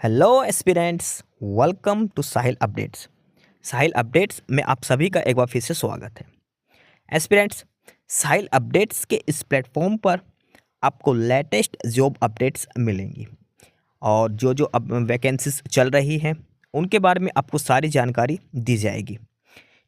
Hello aspirants, welcome to Sahil updates. Sahil updates में आप सभी का एक बार फिर से स्वागत है। एस्पिरेंट्स, साहिल अपडेट्स के इस प्लेटफॉर्म पर आपको लेटेस्ट जॉब अपडेट्स मिलेंगी और जो अब वैकेंसीज चल रही हैं उनके बारे में आपको सारी जानकारी दी जाएगी।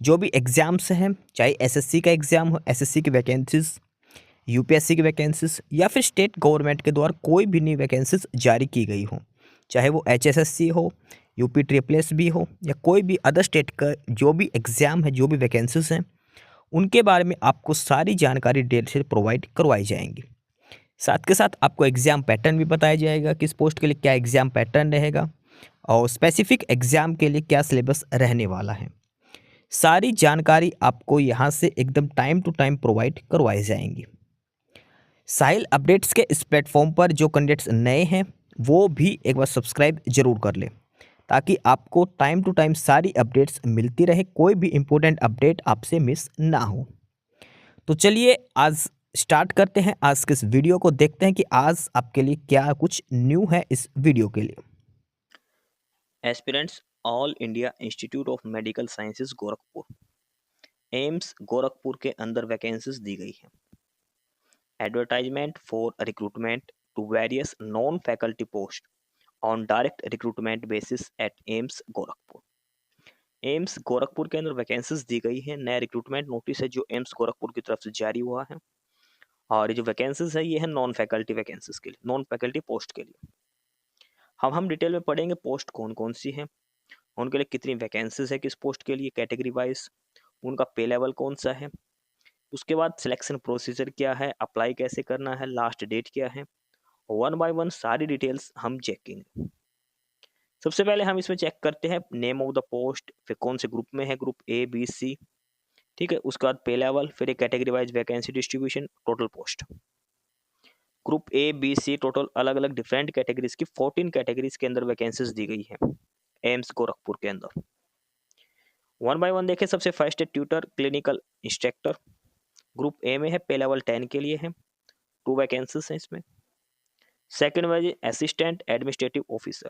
जो भी एग्ज़ाम्स हैं, चाहे एसएससी का एग्ज़ाम हो, एसएससी की वैकेंसीज, यूपीएससी की वैकेंसीज या फिर स्टेट गवर्नमेंट के द्वारा कोई भी नई वैकेंसीज जारी की गई हो, चाहे वो एचएसएससी हो, यूपी ट्रिपल एस भी हो या कोई भी अदर स्टेट का जो भी एग्ज़ाम है, जो भी वैकेंसीज हैं, उनके बारे में आपको सारी जानकारी डिटेल से प्रोवाइड करवाई जाएंगी। साथ के साथ आपको एग्ज़ाम पैटर्न भी बताया जाएगा, किस पोस्ट के लिए क्या एग्ज़ाम पैटर्न रहेगा और स्पेसिफिक एग्ज़ाम के लिए क्या सिलेबस रहने वाला है। सारी जानकारी आपको यहाँ से एकदम टाइम टू टाइम प्रोवाइड करवाई जाएंगी। साहिल अपडेट्स के इस प्लेटफॉर्म पर जो कैंडिडेट्स नए हैं वो भी एक बार सब्सक्राइब जरूर कर लें, ताकि आपको टाइम टू टाइम सारी अपडेट्स मिलती रहे, कोई भी इम्पोर्टेंट अपडेट आपसे मिस ना हो। तो चलिए आज स्टार्ट करते हैं, आज के इस वीडियो को देखते हैं कि आज आपके लिए क्या कुछ न्यू है इस वीडियो के लिए। Aspirants All India Institute of Medical Sciences Gorakhpur AIIMS Gorakhpur के अंदर वैकेंसीज दी गई है। Advertisement for recruitment to various non faculty post on direct recruitment basis at AIIMS Gorakhpur. AIIMS Gorakhpur के अंदर वैकेंसीज दी गई है। नया रिक्रूटमेंट नोटिस है जो एम्स गोरखपुर की तरफ से जारी हुआ है और ये जो वैकेंसीज है ये है नॉन फैकल्टी वैकेंसीज के लिए, नॉन फैकल्टी पोस्ट के लिए। हम डिटेल में पढ़ेंगे पोस्ट कौन कौन सी है, उनके लिए कितनी वैकेंसीज है, किस पोस्ट के लिए, कैटेगरी वाइज उनका पे लेवल कौन सा है, उसके बाद सिलेक्शन प्रोसीजर क्या है, अप्लाई कैसे करना है, लास्ट डेट क्या है, वन बाय वन सारी डिटेल्स हम चेकिंग। सबसे पहले हम इसमें चेक करते हैं नेम ऑफ द पोस्ट, फिर कौन से ग्रुप में है, ग्रुप ए बी सी, ठीक है। उसके बाद पे लेवल, फिर एक category wise vacancy distribution, total post. Group A B C total अलग अलग डिफरेंट कैटेगरीज की 14 कैटेगरीज के अंदर वैकेंसीज दी गई है एम्स गोरखपुर के अंदर। वन बाय वन देखें। सबसे फर्स्ट है tutor clinical instructor, group A में है, पे लेवल 10 के लिए है, 2 वैकेंसीज हैं इसमें। Second wise assistant administrative officer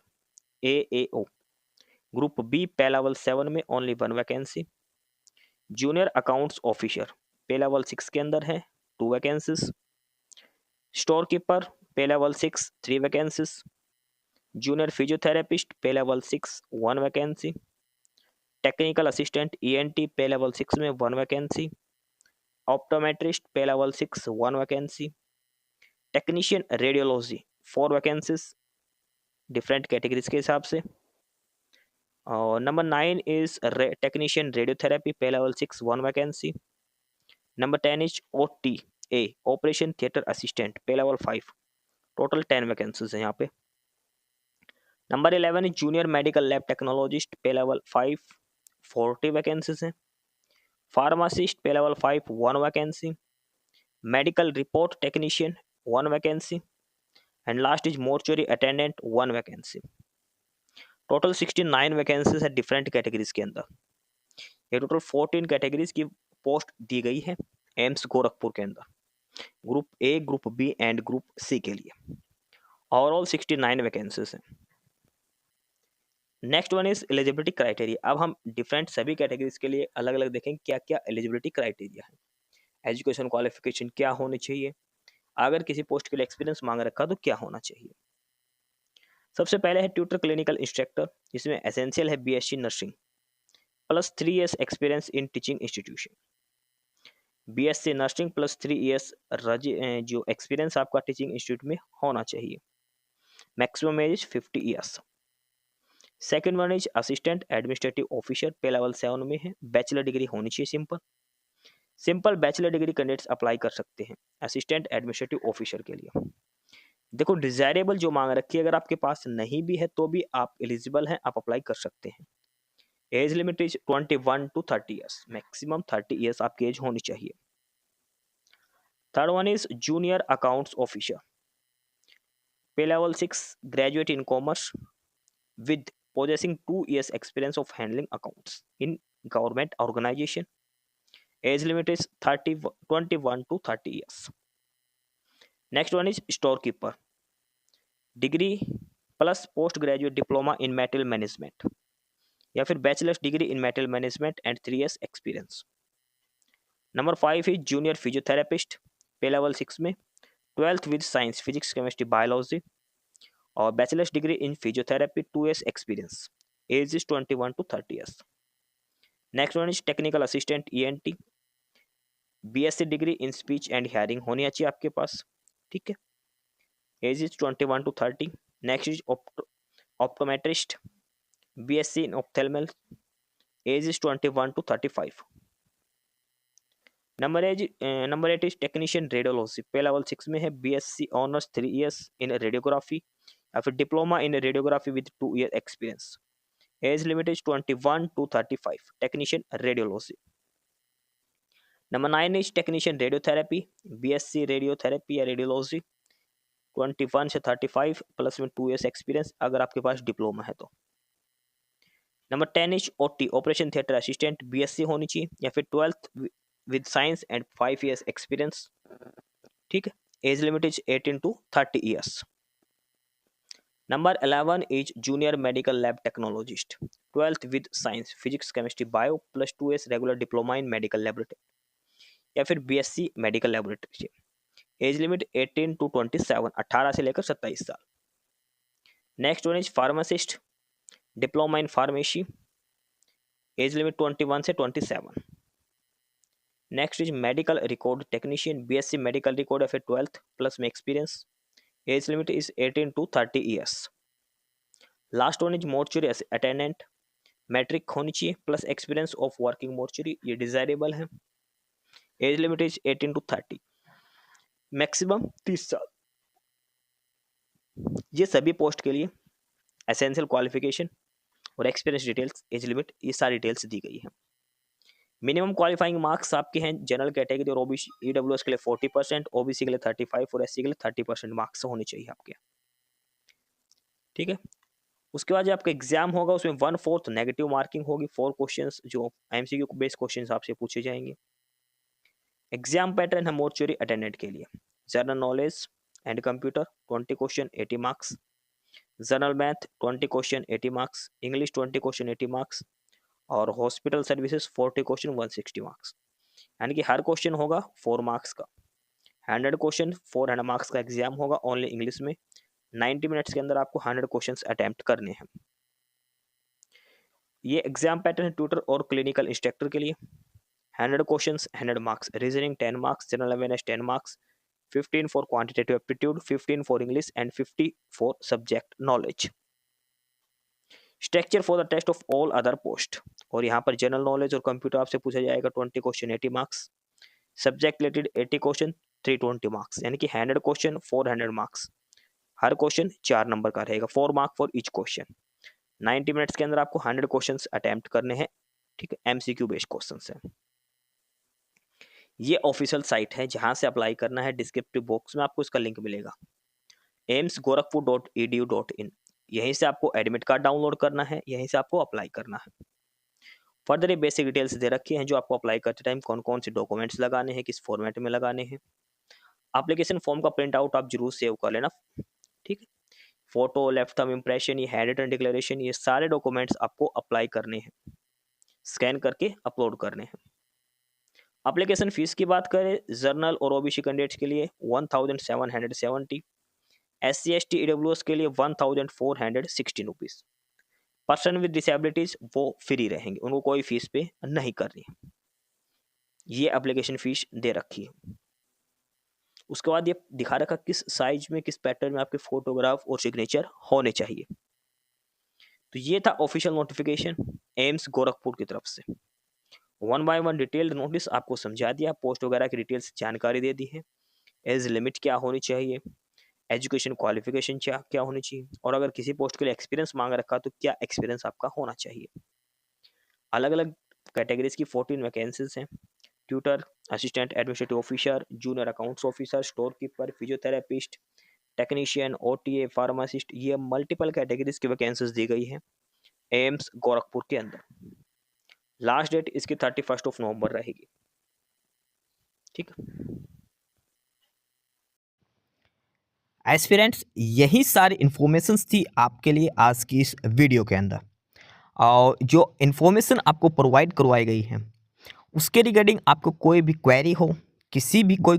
AAO, group B pay level 7 में only 1 vacancy. Junior accounts officer pay level 6 के अंदर है, 2 vacancies. Store keeper pay level 6 3 vacancies. Junior physiotherapist pay level 6 1 vacancy. Technical assistant ENT pay level 6 में 1 vacancy. Optometrist pay level 6 1 vacancy. Technician radiology 4 vacancies different categories के हिसाब से। और number 9 is technician radiotherapy pay level 6 1 vacancy. Number 10 is OTA operation theatre assistant pay level 5, total 10 vacancies है यहाँ पे। Number 11 is junior medical lab technologist pay level 5 40 vacancies हैं। Pharmacist pay level 5 1 vacancy. Medical report technician 1 vacancy and last is mortuary attendant 1 vacancy. Total 69 vacancies है different categories के अंदर। ये total 14 categories की post दी गई है एम्स गोरखपुर के अंदर, group A, group B and group C के लिए। ओवरऑल 69 वैकेंसीज हैं। Next one is eligibility criteria. अब हम डिफरेंट सभी कैटेगरीज के लिए अलग अलग देखेंगे क्या क्या एलिजिबिलिटी क्राइटेरिया है। एजुकेशन क्वालिफिकेशन क्या होनी चाहिए, अगर किसी पोस्ट के लिए एक्सपीरियंस मांग रखा तो क्या होना चाहिए। सबसे पहले है ट्यूटर क्लिनिकल इंस्ट्रक्टर, इसमें एसेंशियल है BSc nursing plus 3 years experience in teaching institution. BSc nursing plus 3 years जो एक्सपीरियंस आपका टीचिंग इंस्टीट्यूट में होना चाहिए। Maximum age 50 years. Second one is assistant administrative officer pay level 7 में है, बैचलर डिग्री होनी चाहिए। Simple bachelor degree candidates apply कर सकते हैं असिस्टेंट एडमिनिस्ट्रेटिव ऑफिसर के लिए। देखो डिजायरेबल जो मांग रखी है, अगर आपके पास नहीं भी है तो भी आप एलिजिबल हैं, आप अप्लाई कर सकते हैं। Age limit is 21 to 30 years, maximum 30 years आपकी एज होनी चाहिए। Third one is junior accounts officer pay level 6 graduate in commerce with possessing 2 years experience of handling accounts in government organization. Age limit is 21 to 30 years. Next one is storekeeper, degree plus post graduate diploma in material management, या फिर bachelor's degree in material management and 3 years experience. Number 5 है junior physiotherapist, pay level 6 में 12th with science physics chemistry biology और bachelor's degree in physiotherapy 2 years experience, age is 21 to 30 years। Next one is technical assistant ENT, BSc degree in speech and hearing होनी चाहिए आपके पास, ठीक है, as is 21 to 30। Next is optometrist, BSc in ophthalmic, age is 21 to 35। Number 8 is technician radiology, pay level 6 में है, BSc honours 3 years in radiography या फिर diploma in radiography with 2 year experience, age limit is 21 to 35, technician radiology. Number 9 is technician radiotherapy, BSc radiotherapy या radiology 21 से 35 plus में 2 years experience अगर आपके पास diploma है तो। Number 10 is OT, operation theatre assistant, BSc होनी चाहिए या फिर 12th with science and 5 years experience, ठीक है, age limit is 18 to 30 years। Number 11 is junior medical lab technologist, 12th with science physics chemistry bio plus 2 years regular diploma in medical laboratory या फिर BSc medical laboratory, age limit 18 to 27, 18 से लेकर 27 साल। Next one is pharmacist, diploma in pharmacy, age limit 21 से 27। Next is medical record technician, BSc medical record या फिर 12th plus में experience, age limit is 18 to 30 years। Last one is mortuary attendant, matric होनी चाहिए plus experience of working mortuary, ये desirable है, age limit is 18 to 30, maximum 30 साल। ये सभी पोस्ट के लिए एसेंशियल क्वालिफिकेशन और एक्सपीरियंस डिटेल्स, एज लिमिट, ये सारी डिटेल्स दी गई है। मिनिमम क्वालिफाइंग मार्क्स आपके हैं जनरल कैटेगरी और OBC EWS के लिए 40%, OBC के लिए 35 और SC के लिए 30% मार्क्स होने चाहिए आपके, ठीक है। उसके बाद जो आपका एग्जाम होगा उसमें 1/4 नेगेटिव मार्किंग होगी, 4 क्वेश्चंस जो MCQ बेस्ड क्वेश्चंस आपसे पूछे जाएंगे। एग्जाम पैटर्न है मोर्चुरी अटेंडेंट के लिए, general knowledge and computer 20 question 80 marks, general math 20 question 80 marks, English 20 question 80 marks और हॉस्पिटल सर्विसेज 40 क्वेश्चन 160 मार्क्स, यानी कि हर क्वेश्चन होगा 4 मार्क्स का, 100 क्वेश्चन 400 मार्क्स का एग्जाम होगा ओनली इंग्लिश में। 90 मिनट्स के अंदर आपको 100 क्वेश्चंस अटेम्प्ट करने हैं। ये एग्जाम पैटर्न है ट्यूटर और क्लिनिकल इंस्ट्रक्टर के लिए, 100 questions 100 marks, reasoning 10 marks, general awareness 10 marks, 15 for quantitative aptitude, 15 for English and 50 for subject knowledge. Structure for the test of all other post, और यहाँ पर जनरल नॉलेज और computer आपसे पूछा जाएगा 20 question 80 marks, subject related 80 question 320 marks, यानी कि 100 question 400 marks, हर question 4 number का रहेगा, 4 mark for each question. 90 minutes के अंदर आपको 100 क्वेश्चंस अटेम्प्ट करने हैं, ठीक है, MCQ बेस्ड क्वेश्चंस हैं। ये ऑफिशियल साइट है जहां से अप्लाई करना है, डिस्क्रिप्टिव बॉक्स में आपको इसका लिंक मिलेगा, aimsgorakhpur.edu.in, यहीं से आपको एडमिट कार्ड डाउनलोड करना है, यहीं से आपको अप्लाई करना है। फर्दर ये बेसिक डिटेल्स दे रखी हैं जो आपको अप्लाई करते टाइम कौन कौन से डॉक्यूमेंट्स लगाने हैं, किस फॉर्मेट में लगाने हैं। एप्लीकेशन फॉर्म का प्रिंट आउट आप जरूर सेव कर लेना, ठीक है, फोटो, लेफ्ट थंब इंप्रेशन, ये हैंड रिटन डिक्लेरेशन, ये सारे डॉक्यूमेंट्स आपको अप्लाई करने हैं, स्कैन करके अपलोड करने हैं। एप्लीकेशन फीस की बात करें, जर्नल और OBC कैंडिडेट्स के लिए 1770, SC ST EWS के लिए 1416 रुपीज, पर्सन विद डिसेबिलिटीज वो फ्री रहेंगे, उनको कोई फीस पे नहीं करनी है, ये एप्लीकेशन फीस दे रखी है। उसके बाद ये दिखा रखा किस साइज में किस पैटर्न में आपके फोटोग्राफ और सिग्नेचर होने चाहिए। तो ये था ऑफिशियल नोटिफिकेशन एम्स गोरखपुर की तरफ से। 1 बाय 1 डिटेल्ड नोटिस आपको समझा दिया, पोस्ट वगैरह की डिटेल्स जानकारी दे दी है, एज लिमिट क्या होनी चाहिए, एजुकेशन क्वालिफिकेशन क्या होनी चाहिए, और अगर किसी पोस्ट के लिए एक्सपीरियंस मांग रखा तो क्या एक्सपीरियंस आपका होना चाहिए। अलग अलग कैटेगरीज की 14 वैकेंसीज हैं, tutor, assistant administrative officer, junior accounts officer, store keeper, physiotherapist, technician, OTA, pharmacist, ये मल्टीपल कैटेगरीज की वैकेंसीज दी गई है एम्स गोरखपुर के अंदर। लास्ट डेट इसकी 31 नवंबर रहेगी, ठीक है। एस्पिरेंट्स, यही सारी इन्फॉर्मेशंस थी आपके लिए आज की इस वीडियो के अंदर। और जो इन्फॉर्मेशन आपको प्रोवाइड करवाई गई है उसके रिगार्डिंग आपको कोई भी क्वेरी हो, किसी भी कोई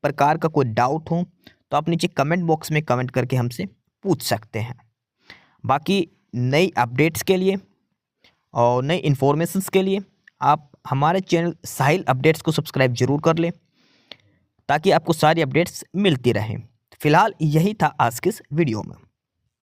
प्रकार का कोई डाउट हो, तो आप नीचे कमेंट बॉक्स में कमेंट करके हमसे पूछ सकते हैं। बाकी नई अपडेट्स के लिए और नई इन्फॉर्मेशंस के लिए आप हमारे चैनल साहिल अपडेट्स को सब्सक्राइब जरूर कर लें, ताकि आपको सारी अपडेट्स मिलती रहें। फिलहाल यही था आज के इस वीडियो में।